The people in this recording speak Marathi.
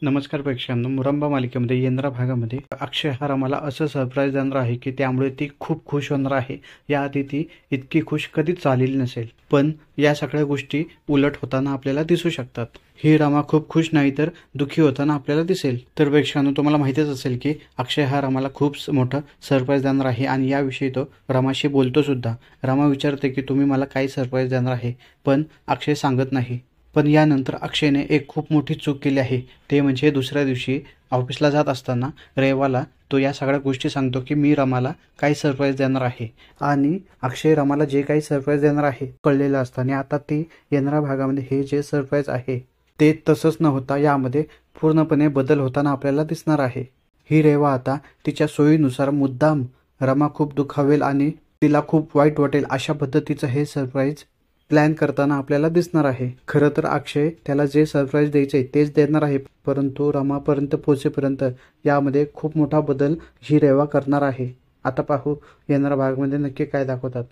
नमस्कार प्रेक्षकांनो, मुरंबा मालिकेमध्ये येणाऱ्या भागामध्ये अक्षय हा रमाला असं सरप्राईज देणार आहे की त्यामुळे ती खूप खुश होणार आहे. याआधी ती इतकी खुश कधीच झालेली नसेल, पण या सगळ्या गोष्टी उलट होताना आपल्याला दिसू शकतात. ही रमा खूप खुश नाही तर दुःखी होताना आपल्याला दिसेल. तर प्रेक्षकांनो, तुम्हाला माहितीच असेल की अक्षय हा रमाला खूप मोठं सरप्राईज देणार आहे आणि याविषयी तो रमाशी बोलतो सुद्धा. रमा विचारते की तुम्ही मला काय सरप्राईज देणार आहे, पण अक्षय सांगत नाही. पण यानंतर अक्षयने एक खूप मोठी चूक केली आहे. ते म्हणजे दुसऱ्या दिवशी ऑफिसला जात असताना रेवाला तो या सगळ्या गोष्टी सांगतो की मी रमाला काय सरप्राईज देणार आहे. आणि अक्षय रमाला जे काही सरप्राईज देणार आहे कळलेलं असतं आणि आता ती येणाऱ्या भागामध्ये हे जे सरप्राईज आहे ते तसंच न होता यामध्ये पूर्णपणे बदल होताना आपल्याला दिसणार आहे. ही रेवा आता तिच्या सोयीनुसार मुद्दाम रमा खूप दुखावेल आणि तिला खूप वाईट वाटेल अशा पद्धतीचं हे सरप्राईज प्लॅन करताना आपल्याला दिसणार आहे. खरं तर अक्षय त्याला जे सरप्राईज द्यायचे तेच देणार आहे, परंतु रमापर्यंत पोहोचेपर्यंत यामध्ये खूप मोठा बदल ही रेवा करणार आहे. आता पाहू येणाऱ्या भागामध्ये नक्की काय दाखवतात.